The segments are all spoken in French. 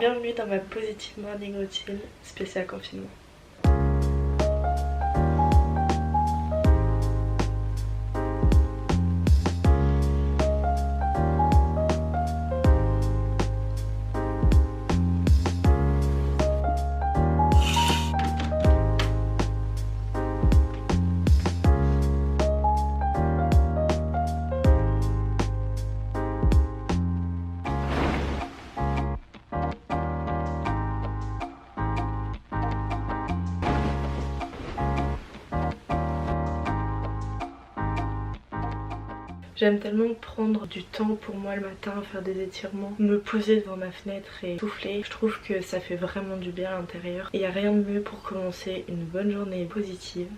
Bienvenue dans ma positive morning routine spéciale confinement. J'aime tellement prendre du temps pour moi le matin, faire des étirements, me poser devant ma fenêtre et souffler. Je trouve que ça fait vraiment du bien à l'intérieur. Et il n'y a rien de mieux pour commencer une bonne journée positive.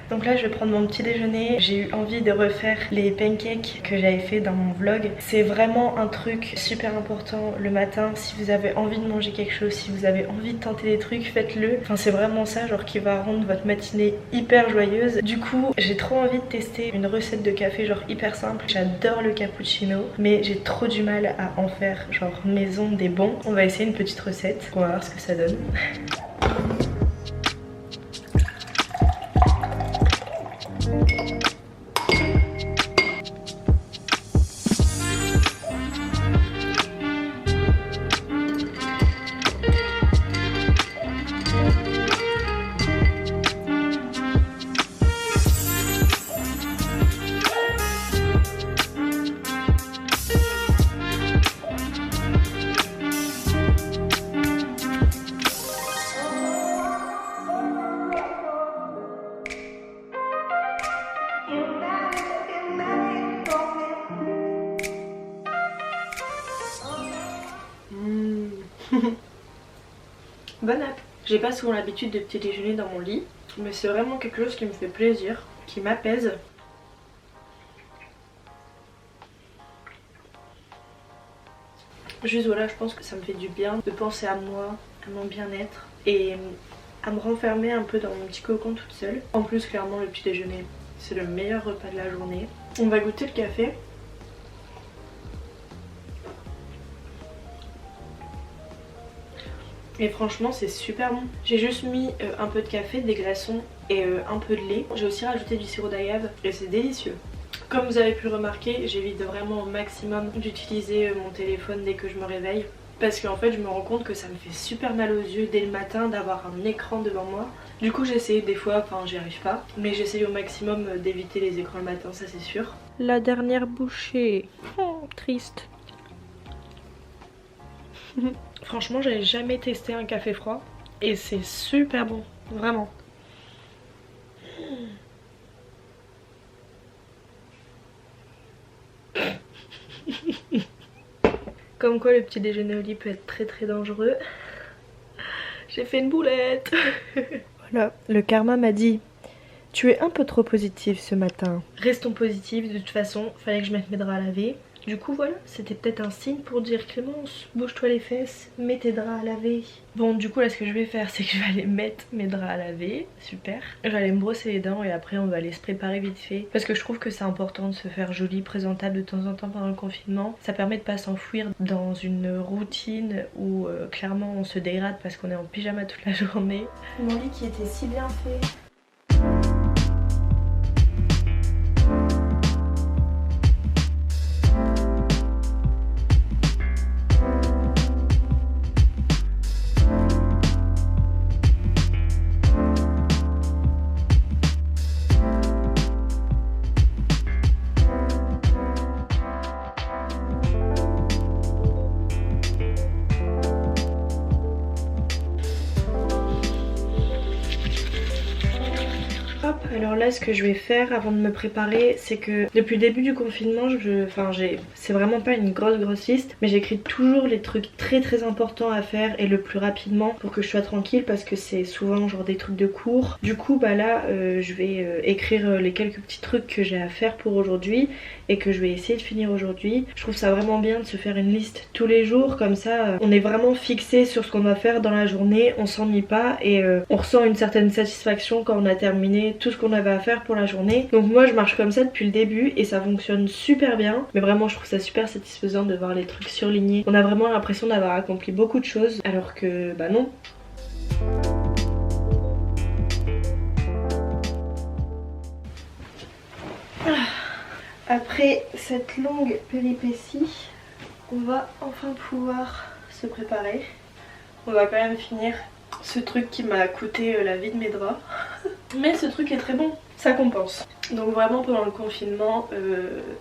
Donc là je vais prendre mon petit déjeuner. J'ai eu envie de refaire les pancakes que j'avais fait dans mon vlog. C'est vraiment un truc super important le matin. Si vous avez envie de manger quelque chose, si vous avez envie de tenter des trucs, faites-le. Enfin c'est vraiment ça genre qui va rendre votre matinée hyper joyeuse. Du coup j'ai trop envie de tester une recette de café genre hyper simple. J'adore le cappuccino mais j'ai trop du mal à en faire genre maison des bons. On va essayer une petite recette. On va voir ce que ça donne. Bonne app. J'ai pas souvent l'habitude de petit déjeuner dans mon lit, mais c'est vraiment quelque chose qui me fait plaisir, qui m'apaise. Juste voilà, je pense que ça me fait du bien de penser à moi, à mon bien-être et à me renfermer un peu dans mon petit cocon toute seule. En plus clairement le petit déjeuner c'est le meilleur repas de la journée. On va goûter le café. Et franchement c'est super bon. J'ai juste mis un peu de café, des glaçons et un peu de lait. J'ai aussi rajouté du sirop d'agave et c'est délicieux. Comme vous avez pu le remarquer, j'évite vraiment au maximum d'utiliser mon téléphone dès que je me réveille. Parce qu'en fait je me rends compte que ça me fait super mal aux yeux dès le matin d'avoir un écran devant moi. Du coup j'essaie des fois, enfin j'y arrive pas, mais j'essaie au maximum d'éviter les écrans le matin, ça c'est sûr. La dernière bouchée, oh, triste. Franchement j'avais jamais testé un café froid et c'est super bon, vraiment. Comme quoi le petit déjeuner au lit peut être très dangereux. J'ai fait une boulette. Voilà, le karma m'a dit tu es un peu trop positive ce matin. Restons positifs, de toute façon fallait que je mette mes draps à laver. Du coup voilà, c'était peut-être un signe pour dire Clémence, bouge-toi les fesses, mets tes draps à laver. Bon du coup là ce que je vais faire c'est que je vais aller mettre mes draps à laver, super. Je vais aller me brosser les dents et après on va aller se préparer vite fait. Parce que je trouve que c'est important de se faire joli, présentable de temps en temps pendant le confinement. Ça permet de pas s'enfouir dans une routine où clairement on se dégrade parce qu'on est en pyjama toute la journée. Mon lit qui était si bien fait. Alors là ce que je vais faire avant de me préparer, c'est que depuis le début du confinement, c'est vraiment pas une grosse liste, mais j'écris toujours les trucs très importants à faire et le plus rapidement pour que je sois tranquille, parce que c'est souvent genre des trucs de cours. Du coup bah là je vais écrire les quelques petits trucs que j'ai à faire pour aujourd'hui et que je vais essayer de finir aujourd'hui. Je trouve ça vraiment bien de se faire une liste tous les jours, comme ça on est vraiment fixé sur ce qu'on va faire dans la journée, on s'ennuie pas et on ressent une certaine satisfaction quand on a terminé tout ce qu'on avait à faire pour la journée. Donc moi je marche comme ça depuis le début et ça fonctionne super bien, mais vraiment je trouve ça super satisfaisant de voir les trucs surlignés. On a vraiment l'impression d'avoir accompli beaucoup de choses alors que bah non. Après cette longue péripétie, on va enfin pouvoir se préparer. On va quand même finir ce truc qui m'a coûté la vie de mes draps. Mais ce truc est très bon, ça compense. Donc vraiment pendant le confinement,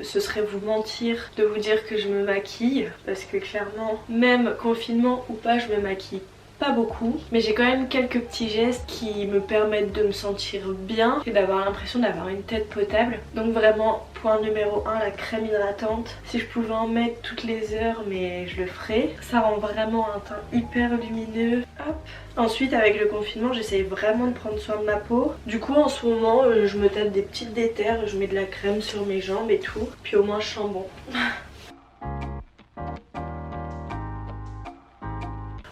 ce serait vous mentir de vous dire que je me maquille. Parce que clairement, même confinement ou pas, je me maquille pas beaucoup, mais j'ai quand même quelques petits gestes qui me permettent de me sentir bien et d'avoir l'impression d'avoir une tête potable. Donc vraiment point numéro 1, la crème hydratante. Si je pouvais en mettre toutes les heures, mais je le ferais. Ça rend vraiment un teint hyper lumineux. Hop. Ensuite avec le confinement j'essaye vraiment de prendre soin de ma peau. Du coup en ce moment je me tape des petites déterres, je mets de la crème sur mes jambes et tout, puis au moins je sens bon.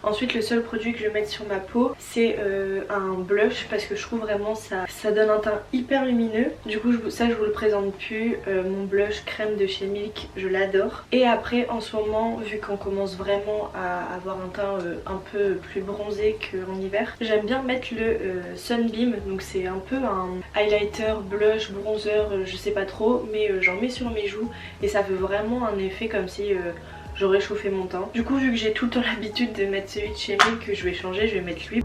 Ensuite le seul produit que je vais mettre sur ma peau c'est un blush, parce que je trouve vraiment ça donne un teint hyper lumineux. Du coup ça je vous le présente plus, mon blush crème de chez Milk, je l'adore. Et après en ce moment, vu qu'on commence vraiment à avoir un teint un peu plus bronzé qu'en hiver, j'aime bien mettre le Sunbeam. Donc c'est un peu un highlighter, blush, bronzer, je sais pas trop, mais j'en mets sur mes joues et ça fait vraiment un effet comme si j'aurais chauffé mon teint. Du coup vu que j'ai tout le temps l'habitude de mettre celui de chez Milk, que je vais changer, je vais mettre lui.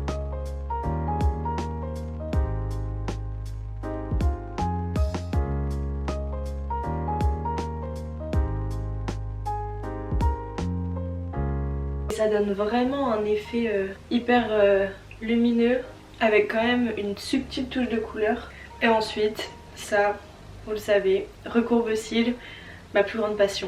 Ça donne vraiment un effet hyper lumineux avec quand même une subtile touche de couleur. Et ensuite ça, vous le savez, recourbe-cils, ma plus grande passion.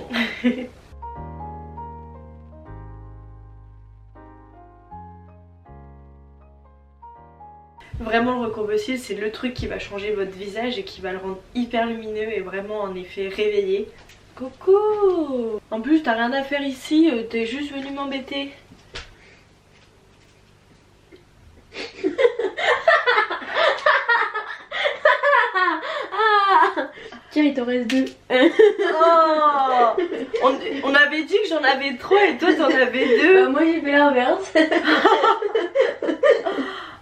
Vraiment le recourbe-cils c'est le truc qui va changer votre visage et qui va le rendre hyper lumineux et vraiment un effet réveillé. Coucou! En plus t'as rien à faire ici, t'es juste venu m'embêter. Tiens, il t'en reste 2. Oh, on avait dit que j'en avais 3 et toi t'en avais 2. Moi j'ai fait l'inverse.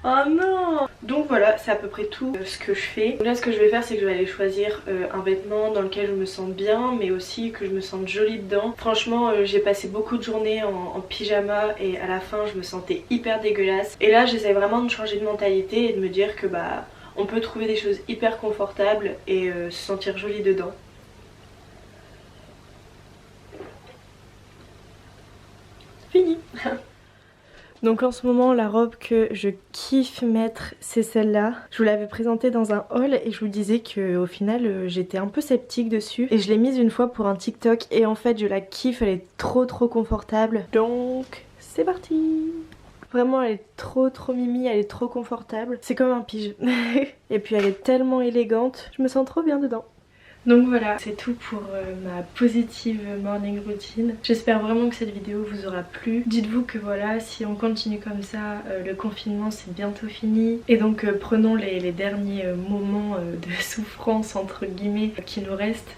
Oh non. Donc voilà, c'est à peu près tout ce que je fais. Donc là ce que je vais faire c'est que je vais aller choisir un vêtement dans lequel je me sens bien, mais aussi que je me sente jolie dedans. Franchement j'ai passé beaucoup de journées en pyjama et à la fin je me sentais hyper dégueulasse. Et là j'essaie vraiment de changer de mentalité et de me dire que bah on peut trouver des choses hyper confortables et se sentir jolie dedans. Fini. Donc en ce moment la robe que je kiffe mettre c'est celle-là. Je vous l'avais présentée dans un haul et je vous disais qu'au final j'étais un peu sceptique dessus. Et je l'ai mise une fois pour un TikTok et en fait je la kiffe, elle est trop confortable. Donc c'est parti. Vraiment elle est trop mimi, elle est trop confortable. C'est comme un pige. Et puis elle est tellement élégante, je me sens trop bien dedans. Donc voilà, c'est tout pour ma positive morning routine. J'espère vraiment que cette vidéo vous aura plu. Dites-vous que voilà, si on continue comme ça, le confinement c'est bientôt fini. Et donc prenons les derniers moments de souffrance entre guillemets qui nous restent.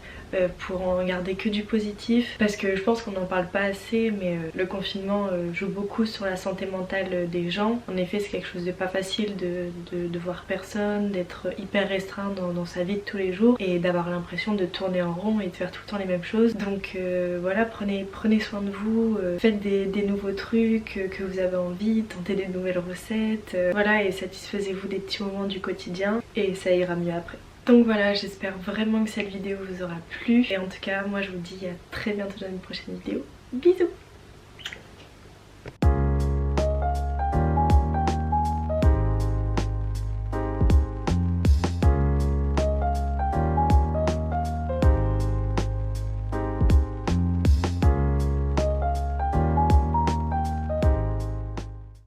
Pour en garder que du positif, parce que je pense qu'on n'en parle pas assez, mais le confinement joue beaucoup sur la santé mentale des gens. En effet c'est quelque chose de pas facile de voir personne, d'être hyper restreint dans sa vie de tous les jours et d'avoir l'impression de tourner en rond et de faire tout le temps les mêmes choses. Donc voilà, prenez soin de vous, faites des nouveaux trucs que vous avez envie, tentez des nouvelles recettes, voilà, et satisfaisez-vous des petits moments du quotidien et ça ira mieux après. Donc voilà, j'espère vraiment que cette vidéo vous aura plu. Et en tout cas, moi je vous dis à très bientôt dans une prochaine vidéo. Bisous!